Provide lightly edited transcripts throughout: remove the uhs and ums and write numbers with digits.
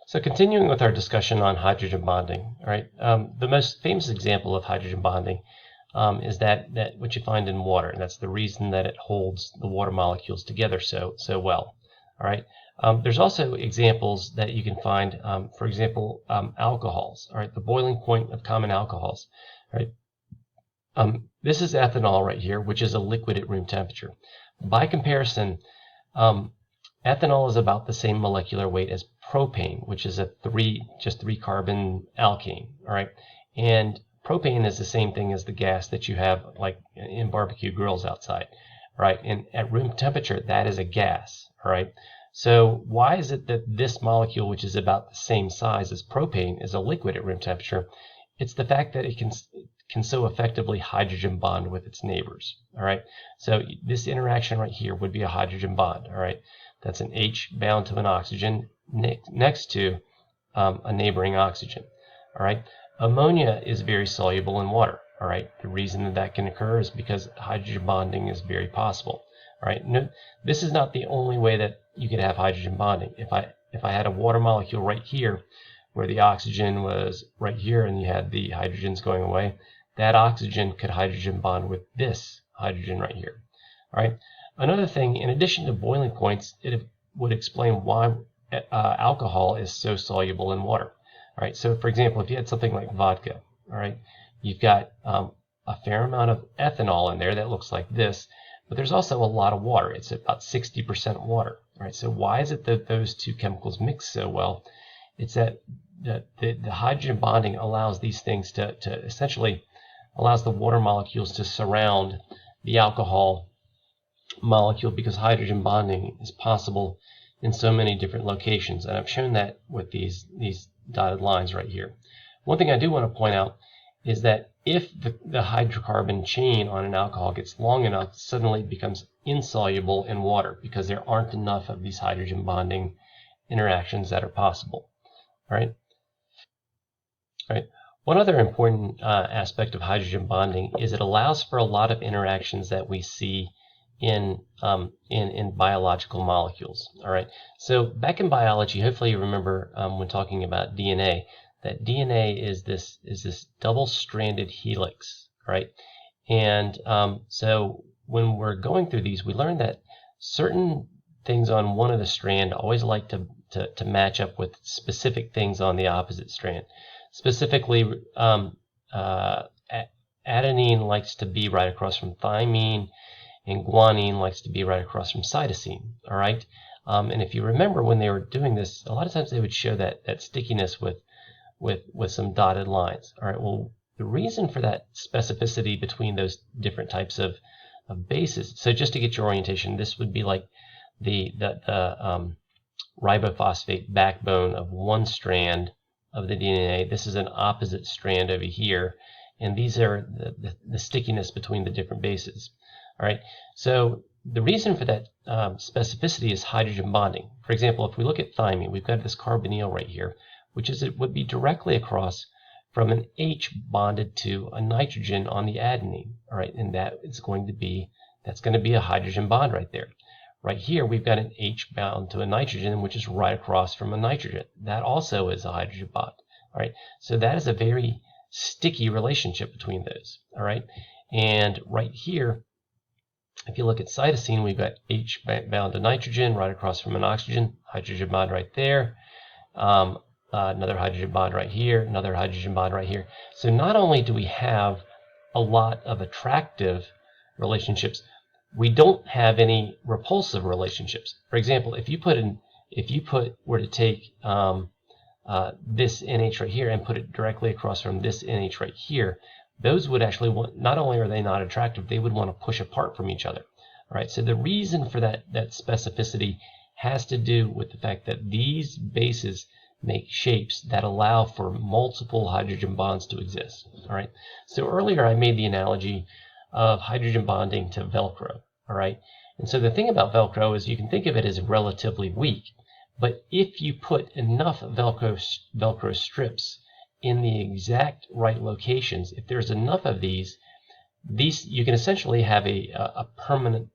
So continuing with our discussion on hydrogen bonding, all right, the most famous example of hydrogen bonding is that what you find in water, and that's the reason that it holds the water molecules together so well. All right. There's also examples that you can find, for example, alcohols. All right, the boiling point of common alcohols. All right. This is ethanol right here, which is a liquid at room temperature. By comparison, ethanol is about the same molecular weight as propane, which is a just three carbon alkane. All right, and propane is the same thing as the gas that you have like in barbecue grills outside. All right, and at room temperature, that is a gas. All right, so why is it that this molecule, which is about the same size as propane, is a liquid at room temperature? It's the fact that it can so effectively hydrogen bond with its neighbors. All right, so this interaction right here would be a hydrogen bond. All right, that's an H bound to an oxygen next to a neighboring oxygen. All right, ammonia is very soluble in water. All right, the reason that can occur is because hydrogen bonding is very possible. All right, no, this is not the only way that you could have hydrogen bonding. If I had a water molecule right here, where the oxygen was right here and you had the hydrogens going away, that oxygen could hydrogen bond with this hydrogen right here. All right. Another thing, in addition to boiling points, it would explain why alcohol is so soluble in water. All right. So, for example, if you had something like vodka, all right, you've got a fair amount of ethanol in there that looks like this, but there's also a lot of water. It's about 60% water. All right. So, why is it that those two chemicals mix so well? It's that the hydrogen bonding allows these things to essentially allows the water molecules to surround the alcohol molecule, because hydrogen bonding is possible in so many different locations, and I've shown that with these dotted lines right here. One thing I do want to point out is that if the hydrocarbon chain on an alcohol gets long enough, suddenly it becomes insoluble in water because there aren't enough of these hydrogen bonding interactions that are possible. All right. All right. One other important aspect of hydrogen bonding is it allows for a lot of interactions that we see in biological molecules. All right. So back in biology, hopefully you remember when talking about DNA, that DNA is this double-stranded helix, right? And so when we're going through these, we learn that certain things on one of the strand always like to match up with specific things on the opposite strand. Specifically, adenine likes to be right across from thymine, and guanine likes to be right across from cytosine. All right, and if you remember when they were doing this, a lot of times they would show that stickiness with some dotted lines. All right, well, the reason for that specificity between those different types of bases. So just to get your orientation, this would be like the ribophosphate backbone of one strand of the DNA. This is an opposite strand over here, and these are the stickiness between the different bases. All right, so the reason for that specificity is hydrogen bonding. For example, if we look at thymine, we've got this carbonyl right here, which is it would be directly across from an H bonded to a nitrogen on the adenine. All right, and that's going to be a hydrogen bond right there. Right here, we've got an H bound to a nitrogen, which is right across from a nitrogen. That also is a hydrogen bond. All right, so that is a very sticky relationship between those. All right, and right here, if you look at cytosine, we've got H bound to nitrogen right across from an oxygen, hydrogen bond right there. Another hydrogen bond right here, another hydrogen bond right here. So not only do we have a lot of attractive relationships, we don't have any repulsive relationships. For example, if you were to take this NH right here and put it directly across from this NH right here, those would actually not only are they not attractive, they would want to push apart from each other. All right, so the reason for that specificity has to do with the fact that these bases make shapes that allow for multiple hydrogen bonds to exist. All right, so earlier I made the analogy of hydrogen bonding to Velcro. All right, and so the thing about Velcro is you can think of it as relatively weak, but if you put enough Velcro strips in the exact right locations, if there's enough of these you can essentially have a permanent,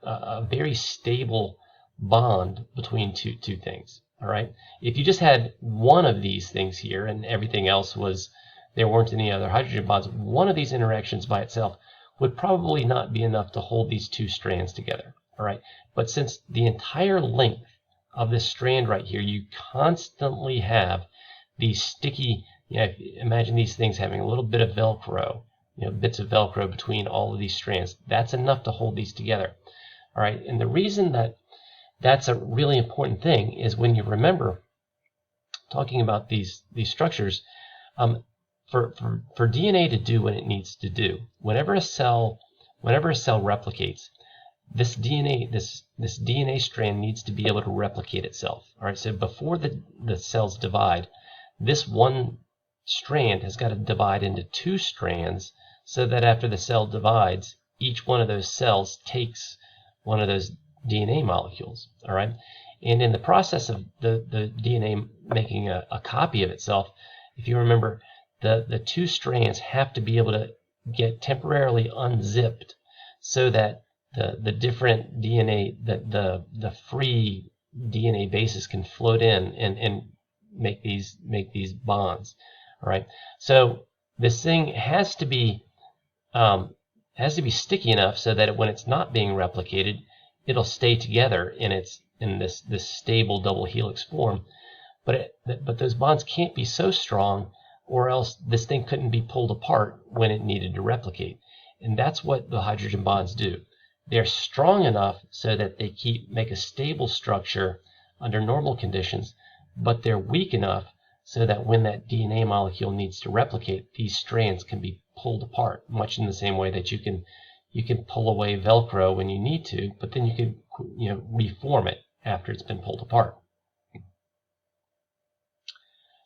a very stable bond between two things. All right. If you just had one of these things here and everything else was, there weren't any other hydrogen bonds, one of these interactions by itself would probably not be enough to hold these two strands together. All right. But since the entire length of this strand right here, you constantly have these sticky, imagine these things having a little bit of Velcro, bits of Velcro between all of these strands. That's enough to hold these together. All right. And the reason that that's a really important thing is when you remember talking about these structures, for DNA to do what it needs to do, whenever a cell replicates, this DNA strand needs to be able to replicate itself. All right, so before the cells divide, this one strand has got to divide into two strands so that after the cell divides, each one of those cells takes one of those DNA molecules. All right, and in the process of the DNA making a copy of itself, if you remember, the two strands have to be able to get temporarily unzipped so that the different DNA, the free DNA bases can float in and make these bonds. All right, so this thing has to be sticky enough so that when it's not being replicated, it'll stay together in this stable double helix form. But those bonds can't be so strong, or else this thing couldn't be pulled apart when it needed to replicate. And that's what the hydrogen bonds do. They're strong enough so that they make a stable structure under normal conditions, but they're weak enough so that when that DNA molecule needs to replicate, these strands can be pulled apart, much in the same way that you can pull away Velcro when you need to, but then you can reform it after it's been pulled apart.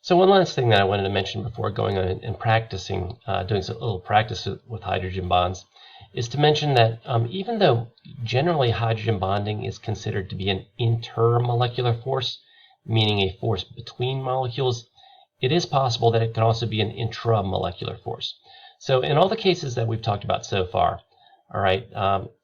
So one last thing that I wanted to mention before going on and practicing, doing a little practice with hydrogen bonds, is to mention that even though generally hydrogen bonding is considered to be an intermolecular force, meaning a force between molecules, it is possible that it can also be an intramolecular force. So in all the cases that we've talked about so far, all right,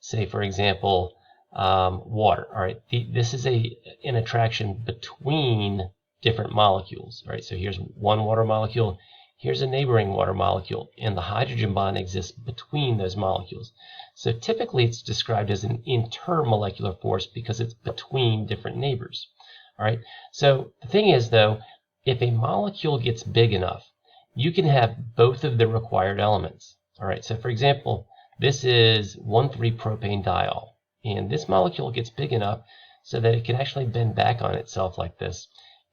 say for example, water, all right, this is an attraction between different molecules, right? So here's one water molecule, here's a neighboring water molecule, and the hydrogen bond exists between those molecules. So typically it's described as an intermolecular force because it's between different neighbors. All right. So the thing is, though, if a molecule gets big enough, you can have both of the required elements. All right. So for example, this is 1,3-propane diol, and this molecule gets big enough so that it can actually bend back on itself like this.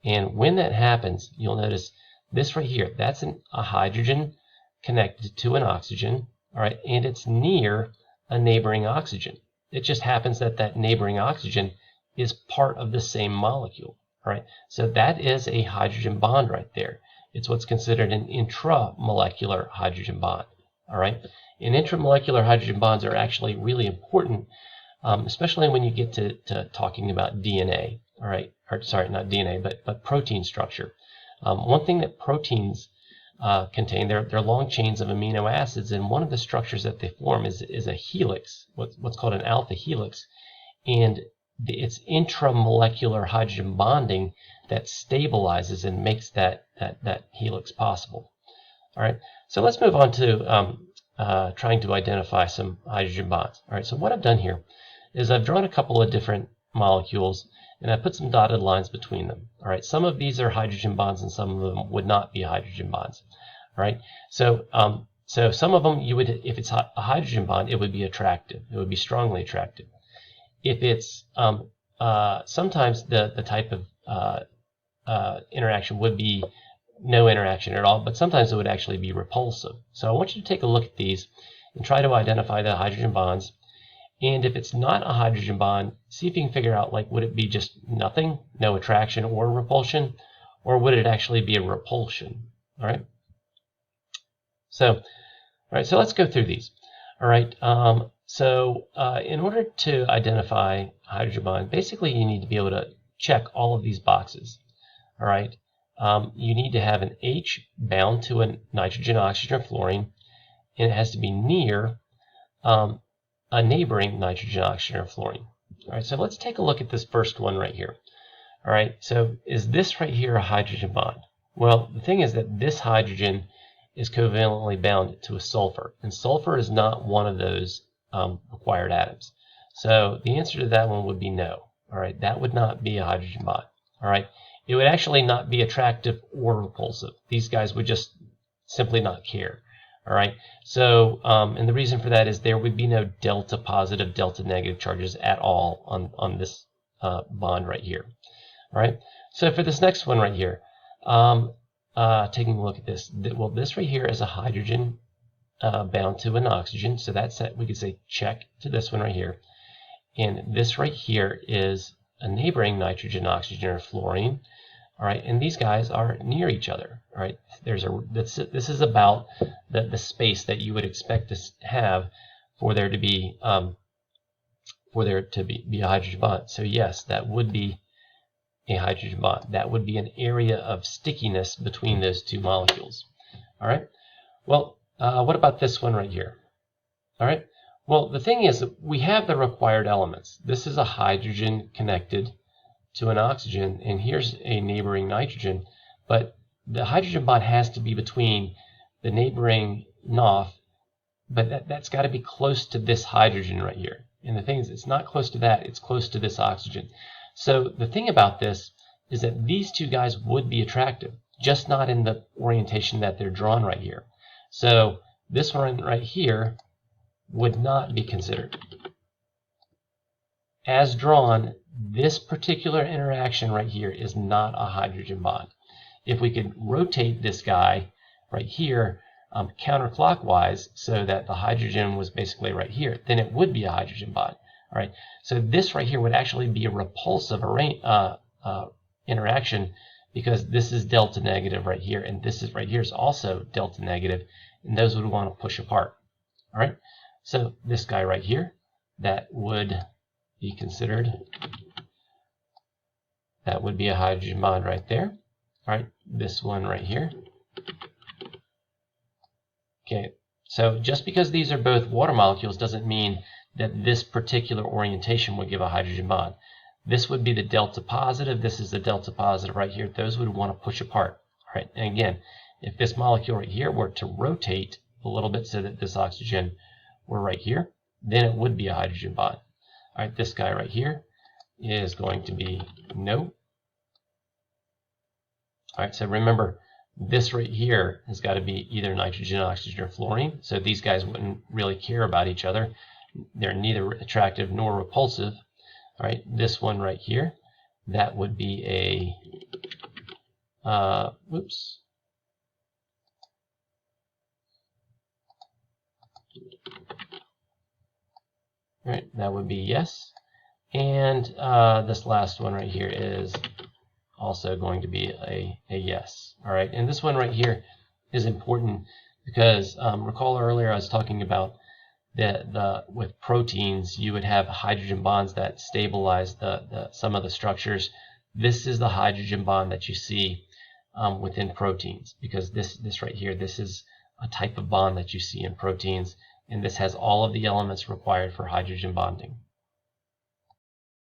And when that happens, you'll notice this right here, that's a hydrogen connected to an oxygen, all right, and it's near a neighboring oxygen. It just happens that that neighboring oxygen is part of the same molecule, all right? So that is a hydrogen bond right there. It's what's considered an intramolecular hydrogen bond, all right? And intramolecular hydrogen bonds are actually really important, especially when you get to talking about DNA, all right? Or sorry, not DNA, but protein structure. One thing that proteins contain, they're long chains of amino acids, and one of the structures that they form is a helix, what's called an alpha helix, and it's intramolecular hydrogen bonding that stabilizes and makes that helix possible. All right, so let's move on to trying to identify some hydrogen bonds. All right, so what I've done here is I've drawn a couple of different molecules, and I put some dotted lines between them. All right, some of these are hydrogen bonds and some of them would not be hydrogen bonds. All right, so some of them you would, if it's a hydrogen bond, it would be attractive. It would be strongly attractive. If it's sometimes the type of interaction would be no interaction at all, but sometimes it would actually be repulsive. So I want you to take a look at these and try to identify the hydrogen bonds. And if it's not a hydrogen bond, see if you can figure out, like, would it be just nothing, no attraction or repulsion, or would it actually be a repulsion? All right. So let's go through these. All right. In order to identify a hydrogen bond, basically you need to be able to check all of these boxes. All right. You need to have an H bound to a nitrogen, oxygen, or fluorine, and it has to be near a neighboring nitrogen, oxygen, or fluorine. All right, so let's take a look at this first one right here. All right, so is this right here a hydrogen bond? Well, the thing is that this hydrogen is covalently bound to a sulfur, and sulfur is not one of those required atoms. So the answer to that one would be no. All right, that would not be a hydrogen bond. All right, it would actually not be attractive or repulsive. These guys would just simply not care. All right, so and the reason for that is there would be no delta positive, delta negative charges at all on this bond right here. All right, so for this next one right here, taking a look at this, well, this right here is a hydrogen bound to an oxygen, so that's that. We could say check to this one right here, and this right here is a neighboring nitrogen, oxygen, or fluorine. All right, and these guys are near each other. All right, this is about the space that you would expect to have for there to be a hydrogen bond. So yes, that would be a hydrogen bond. That would be an area of stickiness between those two molecules. All right. Well, what about this one right here? All right. Well, the thing is that we have the required elements. This is a hydrogen connected to an oxygen, and here's a neighboring nitrogen, but the hydrogen bond has to be between the neighboring NOF, but that's got to be close to this hydrogen right here. And the thing is, it's not close to that, it's close to this oxygen. So the thing about this is that these two guys would be attractive, just not in the orientation that they're drawn right here. So this one right here would not be considered. As drawn, this particular interaction right here is not a hydrogen bond. If we could rotate this guy right here counterclockwise so that the hydrogen was basically right here, then it would be a hydrogen bond. All right, so this right here would actually be a repulsive interaction, because this is delta negative right here, and this is right here is also delta negative, and those would want to push apart. All right, so this guy right here, that would be considered, that would be a hydrogen bond right there. All right, this one right here. Okay, so just because these are both water molecules doesn't mean that this particular orientation would give a hydrogen bond. This would be the delta positive, this is the delta positive right here. Those would want to push apart. All right, and again, if this molecule right here were to rotate a little bit so that this oxygen were right here, then it would be a hydrogen bond. All right, this guy right here is going to be no. All right, so remember, this right here has got to be either nitrogen, oxygen, or fluorine. So these guys wouldn't really care about each other. They're neither attractive nor repulsive. All right, this one right here, that would be a, whoops. All right, that would be yes. And this last one right here is also going to be a yes. All right, and this one right here is important because recall earlier I was talking about that with proteins you would have hydrogen bonds that stabilize some of the structures. This is the hydrogen bond that you see within proteins, because this right here, this is a type of bond that you see in proteins, and this has all of the elements required for hydrogen bonding.